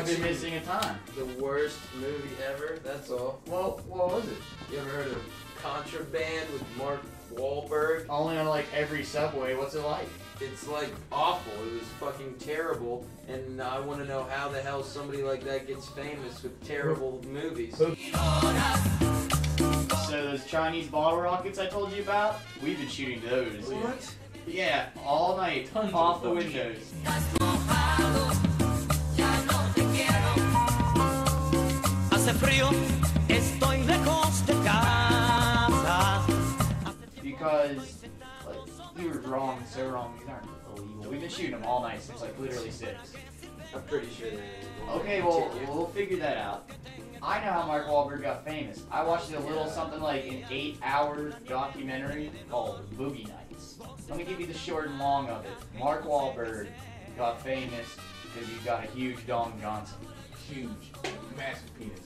I've been missing a ton. The worst movie ever, that's all. Well, what was it? You ever heard of Contraband with Mark Wahlberg? Only on like every subway. What's it like? It's like awful. It was fucking terrible, and I want to know how the hell somebody like that gets famous with terrible movies. So those Chinese bottle rockets I told you about, we've been shooting those. What? Yeah, all night, Tons off of the them. windows. Because, like, you were wrong, so wrong, these aren't illegal. We've been shooting them all night since like literally 6. I'm pretty sure they're illegal. Okay, well, we'll figure that out. I know how Mark Wahlberg got famous. I watched a little something like an 8-hour documentary called Boogie Nights. Let me give you the short and long of it. Mark Wahlberg got famous because he got a huge Dong Johnson. Huge, massive penis.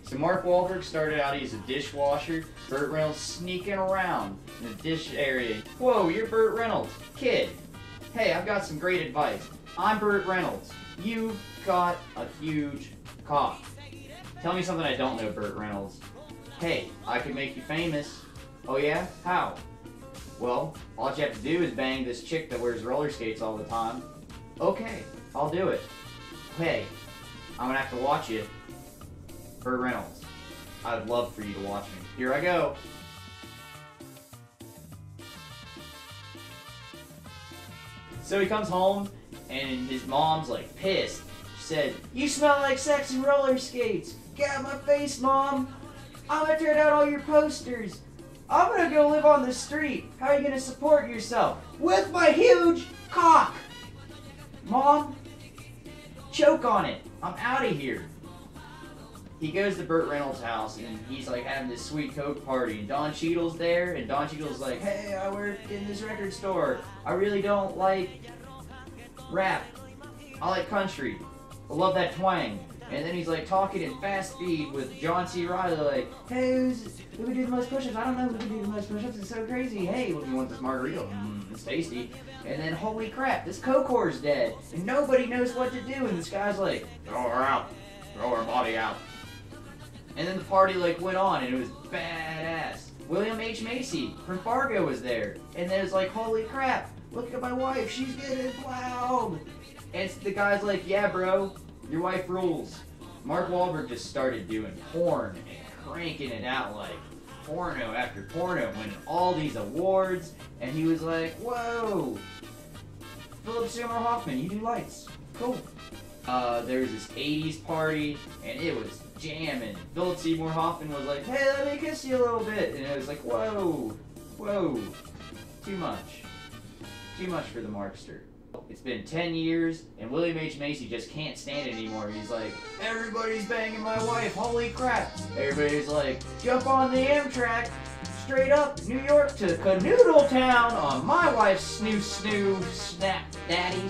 So Mark Wahlberg started out as a dishwasher. Burt Reynolds sneaking around in the dish area. Whoa, you're Burt Reynolds. Kid, hey, I've got some great advice. I'm Burt Reynolds. You've got a huge cock. Tell me something I don't know, Burt Reynolds. Hey, I could make you famous. Oh yeah? How? Well, all you have to do is bang this chick that wears roller skates all the time. Okay, I'll do it. Hey, I'm gonna have to watch you. Burt Reynolds. I would love for you to watch me. Here I go. So he comes home, and his mom's like pissed. She said, "You smell like sexy roller skates. Get out of my face, Mom. I'm gonna tear down all your posters. I'm gonna go live on the street. How are you gonna support yourself? With my huge cock. Mom, choke on it. I'm out of here." He goes to Burt Reynolds' house, and he's like having this sweet Coke party, and Don Cheadle's there, and Don Cheadle's like, "Hey, I work in this record store. I really don't like rap. I like country. I love that twang." And then he's like talking in fast speed with John C. Reilly, like, "Hey, who can do the most push-ups? I don't know who can do the most push-ups. It's so crazy. Hey, what do you want this margarita? It's tasty." And then, holy crap, this Coke whore's dead, and nobody knows what to do. And this guy's like, "Throw her out. Throw her body out." And then the party like went on, and it was badass. William H. Macy from Fargo was there, and then it's like, "Holy crap, look at my wife, she's getting plowed." And the guy's like, "Yeah, bro, your wife rules." Mark Wahlberg just started doing porn and cranking it out like porno after porno, winning all these awards, and he was like, "Whoa, Philip Seymour Hoffman, you do lights, cool." There was this 80s party, and it was jamming. Philip Seymour Hoffman was like, "Hey, let me kiss you a little bit," and it was like, whoa, whoa, too much for the Markster. It's been 10 years, and William H. Macy just can't stand it anymore. He's like, "Everybody's banging my wife, holy crap." Everybody's like, "Jump on the Amtrak, straight up New York to Canoodle Town on my wife's snoo snap daddy."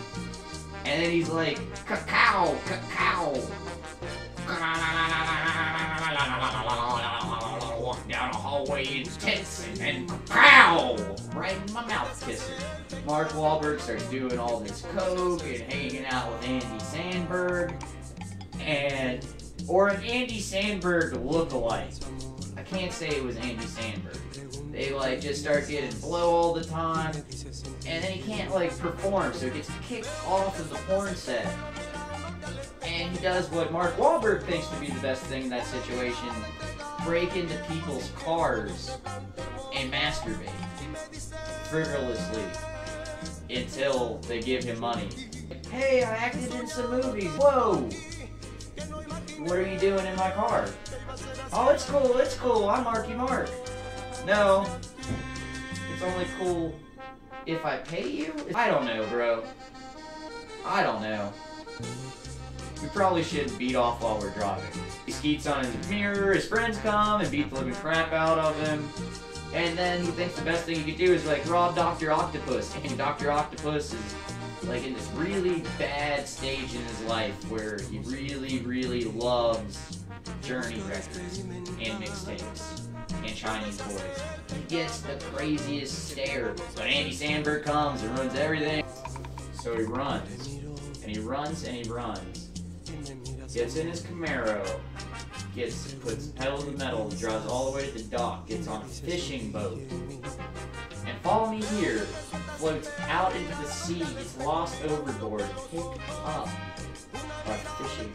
And then he's like, "Cacao, cacao." Walk down a hallway intense and cacao right in my mouth kisser. Mark Wahlberg starts doing all this coke and hanging out with Andy Samberg, or an Andy Samberg look-alike. I can't say it was Andy Samberg. They like just start getting blow all the time, and then he can't like perform, so he gets kicked off of the porn set. And he does what Mark Wahlberg thinks to be the best thing in that situation: break into people's cars and masturbate frivolously until they give him money. "Hey, I acted in some movies." "Whoa, what are you doing in my car?" "Oh, it's cool, I'm Marky Mark." "No, it's only cool if I pay you?" I don't know, bro. I don't know. We probably shouldn't beat off while we're driving. He skeets on his mirror, his friends come and beat the living crap out of him, And then he thinks the best thing he could do is like rob Dr. Octopus. And Dr. Octopus is like in this really bad stage in his life where he really, really loves Journey records and mixtapes and Chinese boys. He gets the craziest stare, but Andy Samberg comes and ruins everything. So he runs, and he runs, and he runs. Gets in his Camaro, puts pedal to the metal, drives all the way to the dock, gets on a fishing boat, and Follow Me Here floats out into the sea, gets lost overboard, picked up by fishermen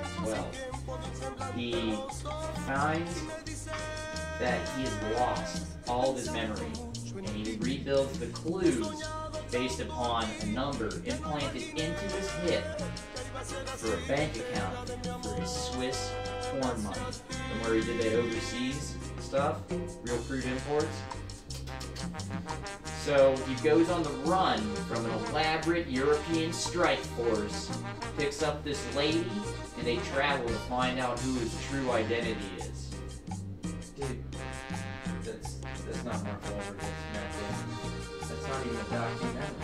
as well. He finds that he has lost all of his memory, and he rebuilds the clues based upon a number implanted into his hip for a bank account for his Swiss porn money from where he did that overseas stuff, real crude imports. So he goes on the run from an elaborate European strike force, picks up this lady, and they travel to find out who his true identity is. Dude, that's not Mark Wahlberg, that's Matt Damon. That's not even a documentary,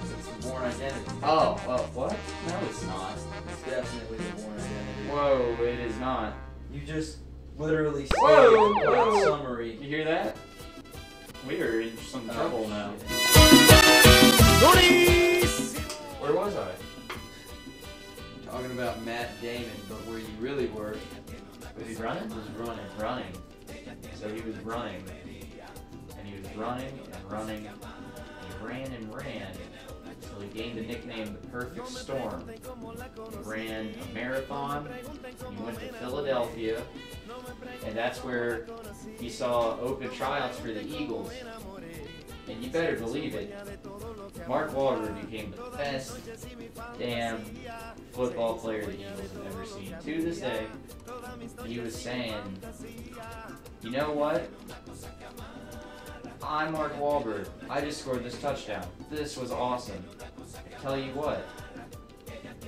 that's the Bourne Identity. Oh, what? No, it's not. It's definitely the Bourne Identity. Whoa, it is not. You just literally said Whoa! summary. You hear that? We are in some trouble now. Where was I? Talking about Matt Damon, but where you really were Was he running? was running. Running. So he was running. And he was running and running. And he ran and ran. Until he gained the nickname The Perfect Storm. He ran a marathon. He went to Philadelphia. And that's where he saw open tryouts for the Eagles. And you better believe it, Mark Wahlberg became the best damn football player the Eagles have ever seen. To this day, he was saying, you know what? I'm Mark Wahlberg. I just scored this touchdown. This was awesome. Tell you what,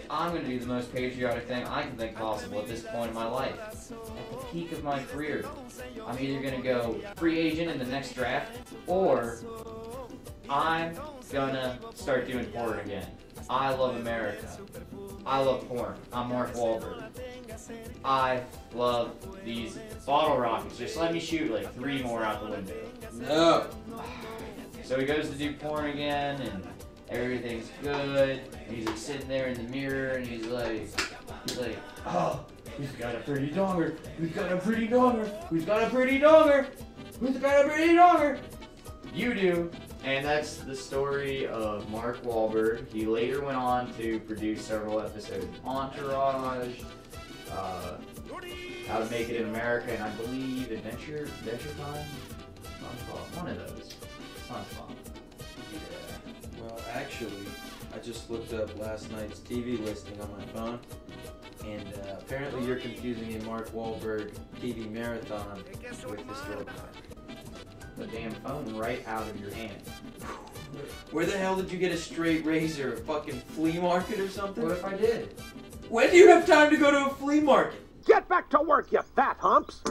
I'm going to do the most patriotic thing I can think possible at this point in my life. At the peak of my career, I'm either going to go free agent in the next draft, or I'm going to start doing porn again. I love America. I love porn. I'm Mark Wahlberg. I love these bottle rockets. Just let me shoot like 3 more out the window. No. So he goes to do porn again, and everything's good. And he's like sitting there in the mirror, and he's like, oh, who's got a pretty donger? Who's got a pretty donger? Who's got a pretty donger? Who's got a pretty donger? You do. And that's the story of Mark Wahlberg. He later went on to produce several episodes of Entourage, How to Make It in America, and I believe Adventure Time? SpongeBob. One of those. SpongeBob. Yeah. Well, actually, I just looked up last night's TV listing on my phone, and apparently you're confusing a Mark Wahlberg TV marathon with historical. The damn phone right out of your hand. Where the hell did you get a straight razor? A fucking flea market or something? What if I did? When do you have time to go to a flea market? Get back to work, you fat humps!